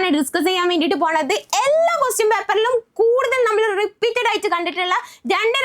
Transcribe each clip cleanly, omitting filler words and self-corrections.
ആണ് ഡിസ്കസ് ചെയ്യാൻ വേണ്ടിയിട്ട് പോണത്. എല്ലാ ക്വസ്റ്റ്യൻ പേപ്പറിലും കൂടുതൽ നമ്മൾ റിപ്പീറ്റഡ് ആയിട്ട് കണ്ടിട്ടുള്ള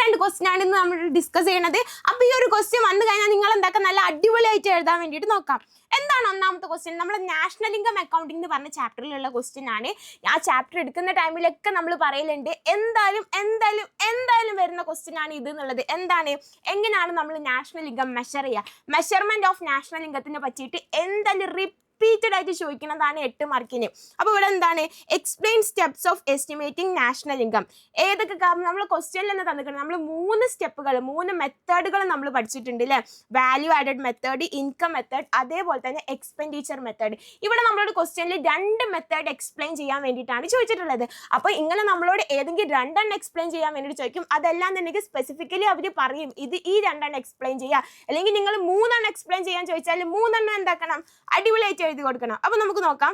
രണ്ട് ക്വസ്റ്റ്യൻ ആണ് ഇന്ന് നമ്മൾ ഡിസ്കസ് ചെയ്യണത്. അപ്പൊ ഈ ഒരു ക്വസ്റ്റ്യൻ വന്നു കഴിഞ്ഞാൽ നിങ്ങൾ എന്താക്കാം, നല്ല അടിപൊളിയായിട്ട് എഴുതാൻ വേണ്ടിയിട്ട് നോക്കാം. എന്താണ് ഒന്നാമത്തെ ക്വസ്റ്റ്യൻ? നമ്മുടെ നാഷണൽ ഇൻകം അക്കൗണ്ടിംഗ് എന്ന് പറഞ്ഞ ചാപ്റ്ററിലുള്ള ക്വസ്റ്റ്യൻ ആണ്. ആ ചാപ്റ്റർ എടുക്കുന്ന ടൈമിലൊക്കെ നമ്മൾ പറയലുണ്ട് എന്തായാലും വരുന്ന ക്വസ്റ്റ്യൻ ആണ് ഇത് എന്നുള്ളത്. എന്താണ്, എങ്ങനെയാണ് നമ്മൾ നാഷണൽ ഇൻകം മെഷർ ചെയ്യുക, മെഷർമെന്റ് ഓഫ് നാഷണൽ ഇൻകത്തിനെ പറ്റിയിട്ട് എന്തായാലും റിപ്പീറ്റഡ് ആയിട്ട് ചോദിക്കുന്നതാണ് 8 മാർക്കിന്. അപ്പോൾ ഇവിടെ എന്താണ്, explain steps of estimating national income. ഏതൊക്കെ നമ്മൾ ക്വസ്റ്റ്യനിൽ തന്നെ തന്നിട്ടുണ്ട്. നമ്മൾ 3 സ്റ്റെപ്പുകൾ 3 മെത്തേഡുകൾ നമ്മൾ പഠിച്ചിട്ടുണ്ട് അല്ലേ? Value added method, income method, അതേപോലെ തന്നെ എക്സ്പെൻഡിച്ചർ മെത്തേഡ്. ഇവിടെ നമ്മളോട് ക്വസ്റ്റ്യനിൽ 2 മെത്തേഡ് എക്സ്പ്ലെയിൻ ചെയ്യാൻ വേണ്ടിയിട്ടാണ് ചോദിച്ചിട്ടുള്ളത്. അപ്പോൾ ഇങ്ങനെ നമ്മളോട് ഏതെങ്കിലും 2 എക്സ്പ്ലെയിൻ ചെയ്യാൻ വേണ്ടിയിട്ട് ചോദിക്കും. അതെല്ലാം തന്നെ സ്പെസിഫിക്കലി അവർ പറയും, ഇത് ഈ 2 എക്സ്പ്ലെയിൻ ചെയ്യുക. അല്ലെങ്കിൽ നിങ്ങൾ 3 എക്സ്പ്ലെയിൻ ചെയ്യാൻ ചോദിച്ചാൽ 3 എന്താക്കണം, അടിപൊളിയായിട്ട് എഴുതി കൊടുക്കണം. അപ്പൊ നമുക്ക് നോക്കാം.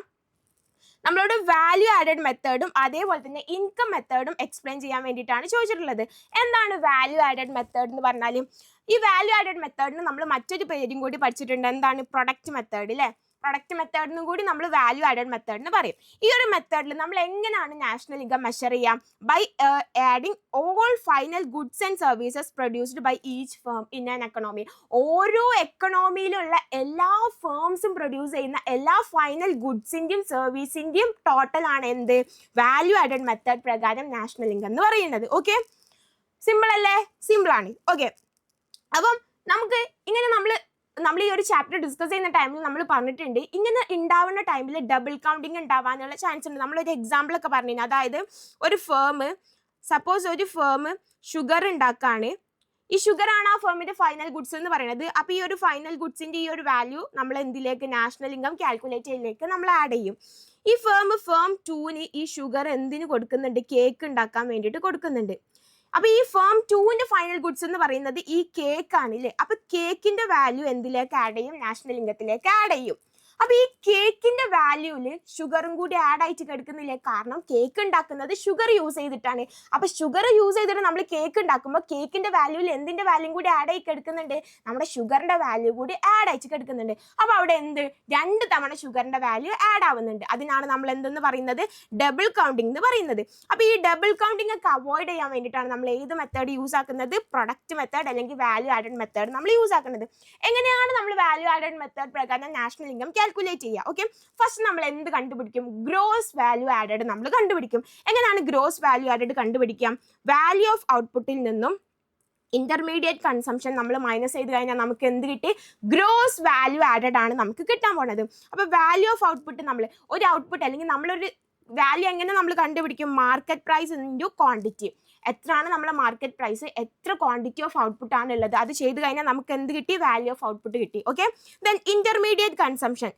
നമ്മളോട് വാല്യൂ ആഡഡ് മെത്തേഡും അതേപോലെ തന്നെ ഇൻകം മെത്തേഡും എക്സ്പ്ലെയിൻ ചെയ്യാൻ വേണ്ടിയിട്ടാണ് ചോദിച്ചിട്ടുള്ളത്. എന്താണ് വാല്യൂ ആഡഡ് മെത്തേഡ് എന്ന് പറഞ്ഞാൽ, ഈ വാല്യൂ ആഡഡ് മെത്തേഡിന് നമ്മൾ മറ്റൊരു പേരും കൂടി പഠിച്ചിട്ടുണ്ട്. എന്താണ്, പ്രൊഡക്റ്റ് മെത്തേഡ് അല്ലേ? പ്രൊഡക്റ്റ് മെത്തേഡിനും കൂടി നമ്മൾ വാല്യൂ ആഡഡ് മെത്തേഡ് എന്ന് പറയും. ഈ ഒരു മെത്തേഡിൽ നമ്മൾ എങ്ങനെയാണ് നാഷണൽ ഇൻകം മെഷർ ചെയ്യാം? By adding all final goods and services produced by each firm in an economy. ഓരോ എക്കണോമിയിലുള്ള എല്ലാ ഫേംസും പ്രൊഡ്യൂസ് ചെയ്യുന്ന എല്ലാ ഫൈനൽ ഗുഡ്സിൻ്റെയും സർവീസിൻ്റെയും ടോട്ടൽ ആണ് എന്ത്, വാല്യൂ ആഡഡ് മെത്തേഡ് പ്രകാരം നാഷണൽ ഇൻകം എന്ന് പറയുന്നത്. ഓക്കെ, സിമ്പിൾ അല്ലേ? സിമ്പിൾ ആണ്. ഓക്കെ, അപ്പം നമുക്ക് ഇങ്ങനെ നമ്മൾ ഈ ഒരു ചാപ്റ്റർ ഡിസ്കസ് ചെയ്യുന്ന ടൈമിൽ നമ്മൾ പറഞ്ഞിട്ടുണ്ട്, ഇങ്ങനെ ഉണ്ടാവുന്ന ടൈമിൽ ഡബിൾ കൗണ്ടിങ് ഉണ്ടാവാനുള്ള ചാൻസ് ഉണ്ട്. നമ്മളൊരു എക്സാമ്പിൾ ഒക്കെ പറഞ്ഞിരുന്നു. അതായത് ഒരു സപ്പോസ് ഒരു ഫേം ഷുഗർ ഉണ്ടാക്കുകയാണ്. ഈ ഷുഗർ ആണ് ആ ഫേമിന്റെ ഫൈനൽ ഗുഡ്സ് എന്ന് പറയുന്നത്. അപ്പോൾ ഈ ഒരു ഫൈനൽ ഗുഡ്സിന്റെ ഈ ഒരു വാല്യൂ നമ്മൾ എന്തിലേക്ക്, നാഷണൽ ഇൻകം കാൽക്കുലേറ്ററിലേക്ക് നമ്മൾ ആഡ് ചെയ്യും. ഈ ഫേം 2ന് ഈ ഷുഗർ എന്തിന് കൊടുക്കുന്നുണ്ട്, കേക്ക് ഉണ്ടാക്കാൻ വേണ്ടിയിട്ട് കൊടുക്കുന്നുണ്ട്. അപ്പൊ ഈ ഫേം 2ന്റെ ഫൈനൽ ഗുഡ്സ് എന്ന് പറയുന്നത് ഈ കേക്ക് ആണ് അല്ലേ? അപ്പൊ കേക്കിന്റെ വാല്യൂ എന്തിലേക്ക് ആഡ് ചെയ്യും, നാഷണൽ ഇൻകത്തിലേക്ക് ആഡ് ചെയ്യും. അപ്പൊ ഈ കേക്കിന്റെ വാല്യൂല് ഷുഗറും കൂടി ആഡ് ആയിട്ട് കിടക്കുന്നില്ലേ? കാരണം കേക്ക് ഉണ്ടാക്കുന്നത് ഷുഗർ യൂസ് ചെയ്തിട്ടാണ്. അപ്പൊ ഷുഗർ യൂസ് ചെയ്തിട്ട് നമ്മൾ കേക്ക് ഉണ്ടാക്കുമ്പോൾ കേക്കിന്റെ വാല്യൂല് എന്തിന്റെ വാല്യൂ കൂടി ആഡ് ആയി കിടക്കുന്നുണ്ട്, നമ്മുടെ ഷുഗറിന്റെ വാല്യൂ കൂടി ആഡ് ആയിട്ട് കിടക്കുന്നുണ്ട്. അപ്പൊ അവിടെ 2 തവണ ഷുഗറിന്റെ വാല്യൂ ആഡ് ആവുന്നുണ്ട്. അതിനാണ് നമ്മൾ എന്തെന്ന് പറയുന്നത്, ഡബിൾ കൗണ്ടിങ് എന്ന് പറയുന്നത്. അപ്പൊ ഈ ഡബിൾ കൗണ്ടിങ് ഒക്കെ അവോയ്ഡ് ചെയ്യാൻ വേണ്ടിയിട്ടാണ് നമ്മൾ ഏത് മെത്തേഡ് യൂസ് ആക്കുന്നത്, പ്രൊഡക്റ്റ് മെത്തേഡ് അല്ലെങ്കിൽ വാല്യൂ ആഡഡ് മെത്തേഡ് നമ്മൾ യൂസ് ആക്കുന്നത്. എങ്ങനെയാണ് നമ്മൾ വാല്യൂ ആഡഡ് മെത്തേഡ് പ്രകാരം നാഷണൽ ഇൻകം കാൽക്കുലേറ്റ് ചെയ്യുക? ഓക്കെ, ഫസ്റ്റ് നമ്മൾ എന്ത് കണ്ടുപിടിക്കും, ഗ്രോസ് വാല്യൂ ആഡഡ് നമ്മൾ കണ്ടുപിടിക്കും. എങ്ങനെയാണ് ഗ്രോസ് വാല്യൂ ആഡഡ് കണ്ടുപിടിക്കാം? വാല്യൂ ഓഫ് ഔട്ട്പുട്ടിൽ നിന്നും ഇന്റർമീഡിയറ്റ് കൺസംഷൻ നമ്മൾ മൈനസ് ചെയ്ത് കഴിഞ്ഞാൽ നമുക്ക് എന്ത് കിട്ടി, ഗ്രോസ് വാല്യൂ ആഡഡ് ആണ് നമുക്ക് കിട്ടാൻ പോണത്. അപ്പോൾ വാല്യൂ ഓഫ് ഔട്ട്പുട്ട്, നമ്മൾ ഒരു ഔട്ട്പുട്ട് അല്ലെങ്കിൽ നമ്മളൊരു വാല്യൂ എങ്ങനെ നമ്മൾ കണ്ടുപിടിക്കും, മാർക്കറ്റ് പ്രൈസ് ഇൻറ്റു ക്വാണ്ടിറ്റി. എത്രയാണ് നമ്മളെ മാർക്കറ്റ് പ്രൈസ്, എത്ര ക്വാണ്ടിറ്റി ഓഫ് ഔട്ട്പുട്ട് ആണ് ഉള്ളത്, അത് ചെയ്ത് കഴിഞ്ഞാൽ നമുക്ക് എന്ത് കിട്ടി, വാല്യൂ ഓഫ് ഔട്ട്പുട്ട് കിട്ടി. Okay, then intermediate consumption.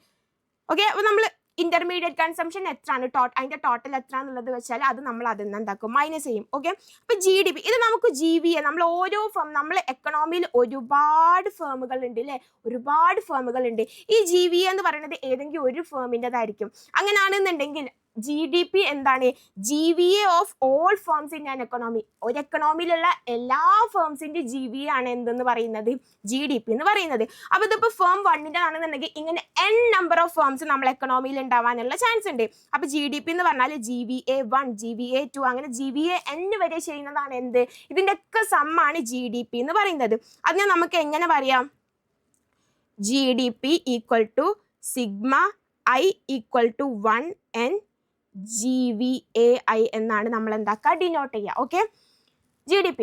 Okay, അപ്പോൾ നമ്മൾ ഇന്റർമീഡിയറ്റ് കൺസംഷൻ എത്രയാണ്, അതിന്റെ ടോട്ടൽ എത്രയാണെന്നുള്ളത് വെച്ചാൽ അത് നമ്മൾ അതിൽ നിന്ന് എന്താക്കും, മൈനസ് ചെയ്യും. ഓക്കെ, അപ്പോൾ GDP ഇത് നമുക്ക് GVA, നമ്മൾ ഓരോ ഫേം, നമ്മൾ എക്കണോമിയിൽ ഒരുപാട് ഫേമുകൾ ഉണ്ട് അല്ലേ? ഒരുപാട് ഫേമുകൾ ഉണ്ട്. ഈ GVA എന്ന് പറയുന്നത് ഏതെങ്കിലും ഒരു ഫേമിൻ്റെതായിരിക്കും. അങ്ങനെയാണെന്നുണ്ടെങ്കിൽ GDP എന്താണ്, GVA of all firms in an economy. ഒരു എക്കണോമിയിലുള്ള എല്ലാ ഫേംസിന്റെ GVA ആണ് എന്തെന്ന് പറയുന്നത്, GDP എന്ന് പറയുന്നത്. അപ്പോൾ ഇതിപ്പോൾ ഫേം 1ന്റെ ആണെന്നുണ്ടെങ്കിൽ ഇങ്ങനെ n നമ്പർ ഓഫ് ഫേംസ് നമ്മൾ എക്കണോമിയിൽ ഉണ്ടാവാനുള്ള ചാൻസ് ഉണ്ട്. അപ്പോൾ GDP എന്ന് പറഞ്ഞാൽ GVA 1, GVA 2 അങ്ങനെ GVA n വരെ ചെയ്യുന്നതാണ് എന്ത്, ഇതിൻ്റെ ഒക്കെ സമ്മാണ് GDP എന്ന് പറയുന്നത്. അതിനെ നമുക്ക് എങ്ങനെ പറയാം, GDP equal to sigma I equal to 1n GVAI എന്നാണ് നമ്മൾ എന്താക്കുക, ഡിനോട്ട് ചെയ്യുക. ഓക്കെ, GDP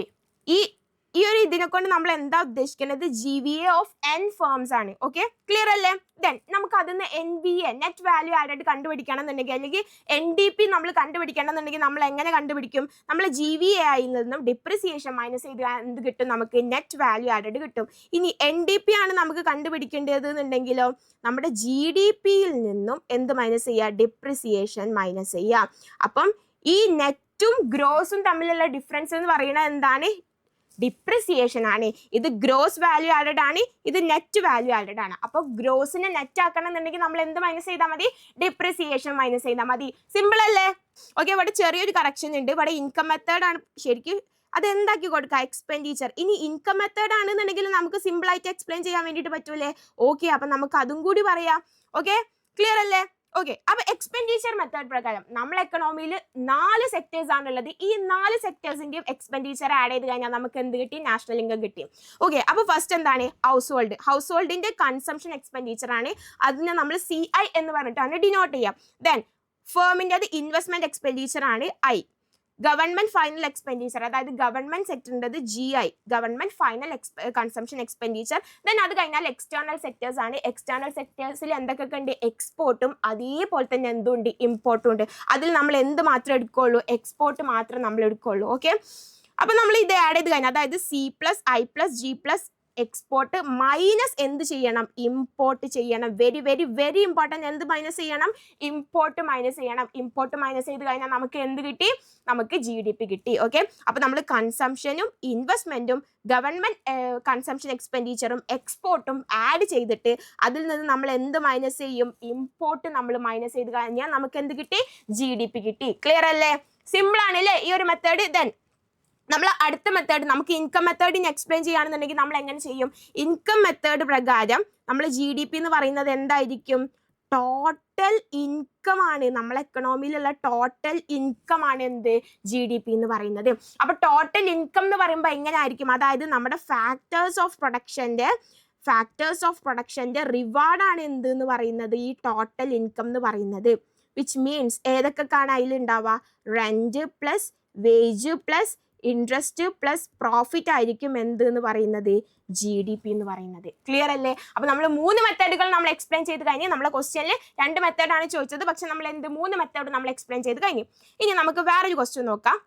ഈ ഒരു ഇതിനെ കൊണ്ട് നമ്മൾ എന്താ ഉദ്ദേശിക്കുന്നത്, GVA ഓഫ് n ഫേംസ് ആണ്. ഓക്കെ, ക്ലിയർ അല്ലേ? ദെൻ നമുക്ക് അതിന് NVA നെറ്റ് വാല്യൂ ആഡഡ് കണ്ടുപിടിക്കണം എന്നുണ്ടെങ്കിൽ, അല്ലെങ്കിൽ NDP നമ്മൾ കണ്ടുപിടിക്കണം എന്നുണ്ടെങ്കിൽ നമ്മൾ എങ്ങനെ കണ്ടുപിടിക്കും, നമ്മൾ GVAI നിന്നും ഡിപ്രിസിയേഷൻ മൈനസ് ചെയ്ത് എന്ത് കിട്ടും, നമുക്ക് നെറ്റ് വാല്യൂ ആഡഡ് കിട്ടും. ഇനി NDP ആണ് നമുക്ക് കണ്ടുപിടിക്കേണ്ടത് എന്നുണ്ടെങ്കിലോ, നമ്മുടെ GDPയിൽ നിന്നും എന്ത് മൈനസ് ചെയ്യുക, ഡിപ്രിസിയേഷൻ മൈനസ് ചെയ്യുക. അപ്പം ഈ നെറ്റും ഗ്രോസും തമ്മിലുള്ള ഡിഫറൻസ് എന്ന് പറയുന്നത് എന്താണ്, ഡിപ്രിസിയേഷൻ ആണ്. ഇത് ഗ്രോസ് വാല്യൂ ആഡഡ് ആണ്, ഇത് നെറ്റ് വാല്യൂ ആഡഡ് ആണ്. അപ്പോൾ ഗ്രോസിനെ നെറ്റ് ആക്കണം എന്നുണ്ടെങ്കിൽ നമ്മൾ എന്ത് മൈനസ് ചെയ്താൽ മതി, ഡിപ്രിസിയേഷൻ മൈനസ് ചെയ്താൽ മതി. സിമ്പിൾ അല്ലേ? ഓക്കെ, ഇവിടെ ചെറിയൊരു കറക്ഷൻ ഉണ്ട്. ഇവിടെ ഇൻകം മെത്തേഡ് ആണ് ശരിക്കും, അത് എന്താക്കി കൊടുക്കുക, എക്സ്പെൻഡിച്ചർ. ഇനി ഇൻകം മെത്തേഡ് ആണെന്നുണ്ടെങ്കിൽ നമുക്ക് സിമ്പിൾ ആയിട്ട് എക്സ്പ്ലെയിൻ ചെയ്യാൻ വേണ്ടിയിട്ട് പറ്റൂലേ? ഓക്കെ, അപ്പം നമുക്ക് അതും കൂടി പറയാം. ഓക്കെ, ക്ലിയർ അല്ലേ? ഓക്കെ, അപ്പൊ എക്സ്പെൻഡിച്ചർ മെത്തേഡ് പ്രകാരം നമ്മളെ എക്കണോമിയിൽ 4 സെക്ടേഴ്സ് ആണുള്ളത്. ഈ 4 സെക്ടേഴ്സിന്റെയും എക്സ്പെൻഡിച്ചർ ആഡ് ചെയ്ത് കഴിഞ്ഞാൽ നമുക്ക് എന്ത് കിട്ടി? നാഷണൽ ഇൻകം കിട്ടി. ഓക്കെ, അപ്പൊ ഫസ്റ്റ് എന്താണ്? ഹൗസ് ഹോൾഡിന്റെ കൺസംഷൻ എക്സ്പെൻഡിച്ചർ ആണ്. അതിനെ നമ്മൾ CI എന്ന് പറഞ്ഞിട്ടാണ് ഡിനോട്ട് ചെയ്യുക. ദെൻ ഫേമിന്റെ അത് ഇൻവെസ്റ്റ്മെന്റ് എക്സ്പെൻഡിച്ചർ ആണ് I. ഗവൺമെന്റ് ഫൈനൽ എക്സ്പെൻഡിച്ചർ, അതായത് ഗവൺമെന്റ് സെക്ടറിൻ്റെത് GI, government final consumption expenditure. Then അത് കഴിഞ്ഞാൽ എക്സ്റ്റേണൽ സെക്ടേഴ്സ് ആണ്. എക്സ്റ്റേണൽ സെക്ടേഴ്സിൽ എന്തൊക്കെ ഉണ്ട്? എക്സ്പോർട്ടും അതേപോലെ തന്നെ എന്തുണ്ട്? ഇമ്പോർട്ടും ഉണ്ട്. അതിൽ നമ്മൾ എന്ത് മാത്രമേ എടുക്കുള്ളൂ? എക്സ്പോർട്ട് മാത്രം നമ്മൾ എടുക്കുള്ളൂ. ഓക്കെ, അപ്പൊ നമ്മൾ ഇത് ആഡ് ചെയ്ത് കഴിഞ്ഞാൽ, അതായത് C+I+G+ എക്സ്പോർട്ട് മൈനസ് എന്ത് ചെയ്യണം? ഇമ്പോർട്ട് ചെയ്യണം. Very very very important. എന്ത് മൈനസ് ചെയ്യണം? ഇമ്പോർട്ട് മൈനസ് ചെയ്യണം. ഇമ്പോർട്ട് മൈനസ് ചെയ്ത് കഴിഞ്ഞാൽ നമുക്ക് എന്ത് കിട്ടി? നമുക്ക് GDP കിട്ടി. ഓക്കെ, അപ്പൊ നമ്മൾ കൺസംഷനും ഇൻവെസ്റ്റ്മെന്റും ഗവൺമെന്റ് കൺസംഷൻ എക്സ്പെൻഡിച്ചറും എക്സ്പോർട്ടും ആഡ് ചെയ്തിട്ട് അതിൽ നിന്ന് നമ്മൾ എന്ത് മൈനസ് ചെയ്യും? ഇമ്പോർട്ട് നമ്മൾ മൈനസ് ചെയ്ത് കഴിഞ്ഞാൽ നമുക്ക് എന്ത് കിട്ടി? GDP കിട്ടി. ക്ലിയർ അല്ലേ? സിമ്പിൾ ആണല്ലേ ഈ ഒരു മെത്തേഡ്. ദെൻ നമ്മൾ അടുത്ത മെത്തേഡ്, നമുക്ക് ഇൻകം മെത്തേഡിന് എക്സ്പ്ലെയിൻ ചെയ്യുകയാണെന്നുണ്ടെങ്കിൽ നമ്മൾ എങ്ങനെ ചെയ്യും? ഇൻകം മെത്തേഡ് പ്രകാരം നമ്മൾ GDP എന്ന് പറയുന്നത് എന്തായിരിക്കും? ടോട്ടൽ ഇൻകം ആണ്. നമ്മളെ എക്കണോമിയിലുള്ള ടോട്ടൽ ഇൻകം ആണ് എന്ത്? GDP എന്ന് പറയുന്നത്. അപ്പൊ ടോട്ടൽ ഇൻകം എന്ന് പറയുമ്പോൾ എങ്ങനെ ആയിരിക്കും? അതായത് നമ്മുടെ ഫാക്ടേഴ്സ് ഓഫ് പ്രൊഡക്ഷന്റെ റിവാർഡാണ് എന്ത് എന്ന് പറയുന്നത്? ഈ ടോട്ടൽ ഇൻകം എന്ന് പറയുന്നത്. വിച്ച് മീൻസ് ഏതൊക്കെയാണ് അതിലുണ്ടാവുക? Rent plus wage plus interest plus profit ആയിരിക്കും എന്ത് എന്ന് പറയുന്നത്? GDP എന്ന് പറയുന്നത്. ക്ലിയർ അല്ലേ? അപ്പൊ നമ്മൾ 3 മെത്തേഡുകൾ നമ്മൾ എക്സ്പ്ലെയിൻ ചെയ്ത് കഴിഞ്ഞ്. നമ്മളെ ക്വസ്റ്റ്യനിൽ 2 മെത്തേഡാണ് ചോദിച്ചത്, പക്ഷെ നമ്മൾ 3 മെത്തേഡ് നമ്മൾ എക്സ്പ്ലെയിൻ ചെയ്ത് കഴിഞ്ഞു. ഇനി നമുക്ക് വേറൊരു ക്വസ്റ്റ്യൻ നോക്കാം.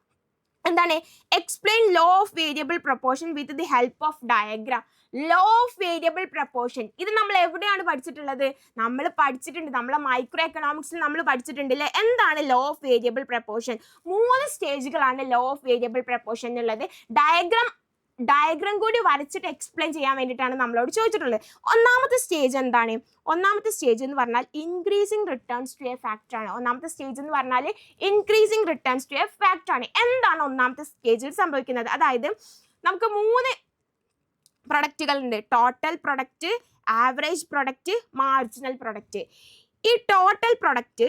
എന്താണ്? Explain law of variable proportion with the help of diagram. Law of variable proportion ഇത് നമ്മൾ എവിടെയാണ് പഠിച്ചിട്ടുള്ളത്? നമ്മൾ പഠിച്ചിട്ടുണ്ട്. നമ്മളെ മൈക്രോ എക്കണോമിക്സിൽ നമ്മൾ പഠിച്ചിട്ടുണ്ട് അല്ലേ? എന്താണ് ലോ ഓഫ് വേരിയബിൾ പ്രൊപ്പോർഷൻ? 3 സ്റ്റേജുകളാണ് ലോ ഓഫ് വേരിയബിൾ പ്രൊപ്പോർഷൻ ഉള്ളത്. ഡയഗ്രാം കൂടി വരച്ചിട്ട് എക്സ്പ്ലെയിൻ ചെയ്യാൻ വേണ്ടിയിട്ടാണ് നമ്മളോട് ചോദിച്ചിട്ടുള്ളത്. ഒന്നാമത്തെ സ്റ്റേജ് എന്താണ്? ഒന്നാമത്തെ സ്റ്റേജ് എന്ന് പറഞ്ഞാൽ increasing returns to a factor ആണ്. ഒന്നാമത്തെ സ്റ്റേജ് എന്ന് പറഞ്ഞാൽ increasing returns to a factor ആണ്. എന്താണ് ഒന്നാമത്തെ സ്റ്റേജിൽ സംഭവിക്കുന്നത്? അതായത് നമുക്ക് 3 പ്രൊഡക്റ്റുകൾ ഉണ്ട്. Total product, average product, marginal product. ഈ ടോട്ടൽ പ്രൊഡക്റ്റ്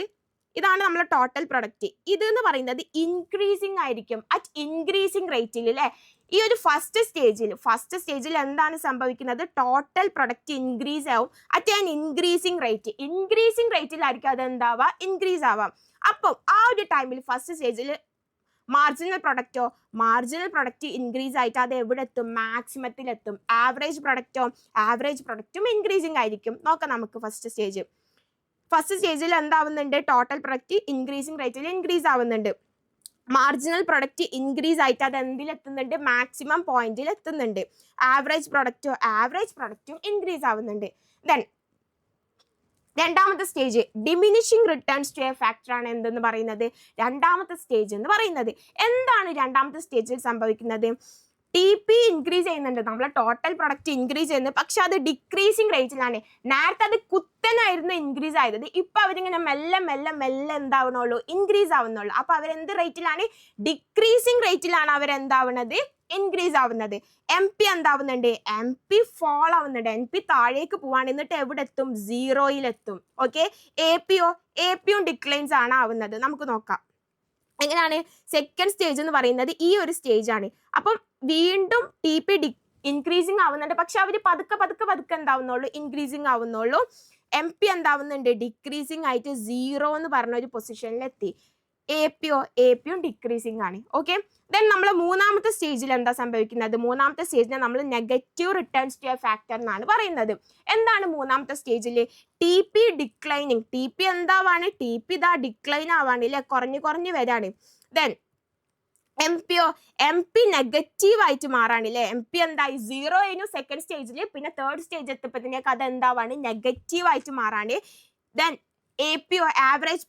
ഇതാണ് നമ്മളെ ടോട്ടൽ പ്രൊഡക്റ്റ്. ഇത് എന്ന് പറയുന്നത് ഇൻക്രീസിങ് ആയിരിക്കും, അറ്റ് ഇൻക്രീസിങ് റേറ്റിൽ അല്ലേ? ഈ ഒരു ഫസ്റ്റ് സ്റ്റേജിൽ എന്താണ് സംഭവിക്കുന്നത്? ടോട്ടൽ പ്രൊഡക്റ്റ് ഇൻക്രീസ് ആവും അറ്റ് ആൻ ഇൻക്രീസിങ് റേറ്റിലായിരിക്കും അത് എന്താവാം? ഇൻക്രീസ് ആവാം. അപ്പം ആ ഒരു ടൈമിൽ ഫസ്റ്റ് സ്റ്റേജിൽ മാർജിനൽ പ്രൊഡക്റ്റ് ഇൻക്രീസ് ആയിട്ട് അത് എവിടെ എത്തും? മാക്സിമത്തിലെത്തും. ആവറേജ് പ്രൊഡക്റ്റും ഇൻക്രീസിങ് ആയിരിക്കും. നോക്കാം നമുക്ക് ഫസ്റ്റ് സ്റ്റേജിൽ എന്താവുന്നുണ്ട്? ടോട്ടൽ പ്രൊഡക്റ്റ് ഇൻക്രീസിങ് റേറ്റിൽ ഇൻക്രീസ് ആവുന്നുണ്ട്. മാർജിനൽ പ്രൊഡക്റ്റ് ഇൻക്രീസ് ആയിട്ട് അത് എന്തിലെത്തുന്നുണ്ട്? മാക്സിമം പോയിന്റിൽ എത്തുന്നുണ്ട്. ആവറേജ് പ്രൊഡക്റ്റും ഇൻക്രീസ് ആവുന്നുണ്ട്. ദെൻ രണ്ടാമത്തെ stage diminishing returns to a factor ആണ് എന്തെന്ന് പറയുന്നത്? രണ്ടാമത്തെ സ്റ്റേജ് എന്ന് പറയുന്നത്. എന്താണ് രണ്ടാമത്തെ സ്റ്റേജിൽ സംഭവിക്കുന്നത്? TP ഇൻക്രീസ് ചെയ്യുന്നുണ്ട്, നമ്മളെ ടോട്ടൽ പ്രൊഡക്റ്റ് ഇൻക്രീസ് ചെയ്യുന്നത്, പക്ഷെ അത് ഡിക്രീസിങ് റേറ്റിലാണ്. നേരത്തെ അത് കുത്തനായിരുന്നു ഇൻക്രീസ് ആയത്. ഇപ്പൊ അവരിങ്ങനെ മെല്ലെ എന്താവണുള്ളൂ? ഇൻക്രീസ് ആവുന്നുള്ളൂ. അപ്പൊ അവരെന്ത് റേറ്റിലാണ്? ഡിക്രീസിങ് റേറ്റിലാണ് അവരെന്താവുന്നത്? ഇൻക്രീസ് ആവുന്നത്. MP എന്താവുന്നുണ്ട്? MP ഫോൾ ആവുന്നുണ്ട്. MP താഴേക്ക് പോവാണ്. എന്നിട്ട് എവിടെ എത്തും? 0-യിലെത്തും. ഓക്കെ, APയും ഡിക്ലൈൻസ് ആണ് ആവുന്നത്. നമുക്ക് നോക്കാം എങ്ങനെയാണ്. സെക്കൻഡ് സ്റ്റേജ് എന്ന് പറയുന്നത് ഈ ഒരു സ്റ്റേജ് ആണ്. അപ്പം വീണ്ടും TP ഇൻക്രീസിങ് ആവുന്നുണ്ട്, പക്ഷെ അവർ പതുക്കെ എന്താവുന്നുള്ളൂ? ഇൻക്രീസിങ് ആവുന്നുള്ളൂ. MP എന്താവുന്നുണ്ട്? ഡിക്രീസിങ് ആയിട്ട് 0 എന്ന് പറഞ്ഞ ഒരു പൊസിഷനിലെത്തി. APയും ഡിക്രീസിങ് ആണ്. ഓക്കെ, ദെൻ നമ്മൾ മൂന്നാമത്തെ സ്റ്റേജിൽ എന്താ സംഭവിക്കുന്നത്? മൂന്നാമത്തെ സ്റ്റേജിനെ നമ്മൾ negative returns to a factor എന്നാണ് പറയുന്നത്. എന്താണ് മൂന്നാമത്തെ സ്റ്റേജിൽ? TP declining. TP എന്താവാണ്? TP ഇതാ ഡിക്ലൈൻ ആവാണ് അല്ലെ? കുറഞ്ഞു വരാണ്. ദെൻ MP നെഗറ്റീവ് ആയിട്ട് മാറാണ് അല്ലേ? MP എന്തായി? 0 ആയിരുന്നു സെക്കൻഡ് സ്റ്റേജിൽ. പിന്നെ തേർഡ് സ്റ്റേജ് എത്തിയപ്പോഴത്തേക്ക് അത് എന്താവാണ്? നെഗറ്റീവ് ആയിട്ട് മാറാണ്. ദെൻ APയോ ആവറേജ്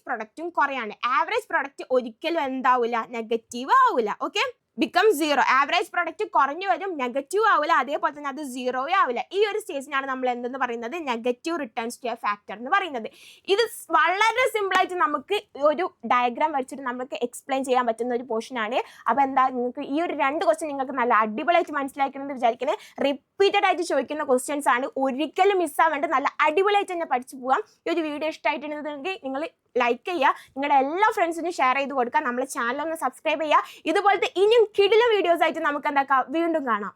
പ്രൊഡക്റ്റും കുറയാണ്. ആവറേജ് പ്രൊഡക്റ്റ് ഒരിക്കലും എന്താവില്ല? നെഗറ്റീവ് ആവില്ല. Okay, become zero. Average product കുറഞ്ഞു വരും, നെഗറ്റീവ് ആവില്ല, അതേപോലെ തന്നെ അത് സീറോയും ആവില്ല. ഈ ഒരു സ്റ്റേജിനാണ് നമ്മൾ എന്തെന്ന് പറയുന്നത്, negative returns to a factor എന്ന് പറയുന്നത്. ഇത് വളരെ സിമ്പിൾ ആയിട്ട് നമുക്ക് ഒരു ഡയഗ്രാം വരച്ചിട്ട് നമുക്ക് എക്സ്പ്ലെയിൻ ചെയ്യാൻ പറ്റുന്ന ഒരു പോർഷൻ ആണ്. അപ്പോൾ എന്താ, നിങ്ങൾക്ക് ഈ ഒരു 2 ക്വസ്റ്റ്യൻ നിങ്ങൾക്ക് നല്ല അടിപൊളിയായിട്ട് മനസ്സിലാക്കണമെന്ന് വിചാരിക്കുന്നത്. റിപ്പീറ്റഡ് ആയിട്ട് ചോദിക്കുന്ന ക്വസ്റ്റ്യൻസ് ആണ്, ഒരിക്കലും മിസ്സാവേണ്ട, നല്ല അടിപൊളിയായിട്ട് തന്നെ പഠിച്ചു പോകാം. ഈ ഒരു വീഡിയോ ഇഷ്ടമായിട്ടുണ്ടെങ്കിൽ നിങ്ങൾ ലൈക്ക് ചെയ്യുക, നിങ്ങളുടെ എല്ലാ ഫ്രണ്ട്സിനും ഷെയർ ചെയ്ത് കൊടുക്കുക, നമ്മുടെ ചാനൽ ഒന്ന് സബ്സ്ക്രൈബ് ചെയ്യുക. ഇതുപോലത്തെ ഇനിയും കിടിലൻ വീഡിയോസ് ആയിട്ട് നമുക്ക് എന്താക്കാം, വീണ്ടും കാണാം.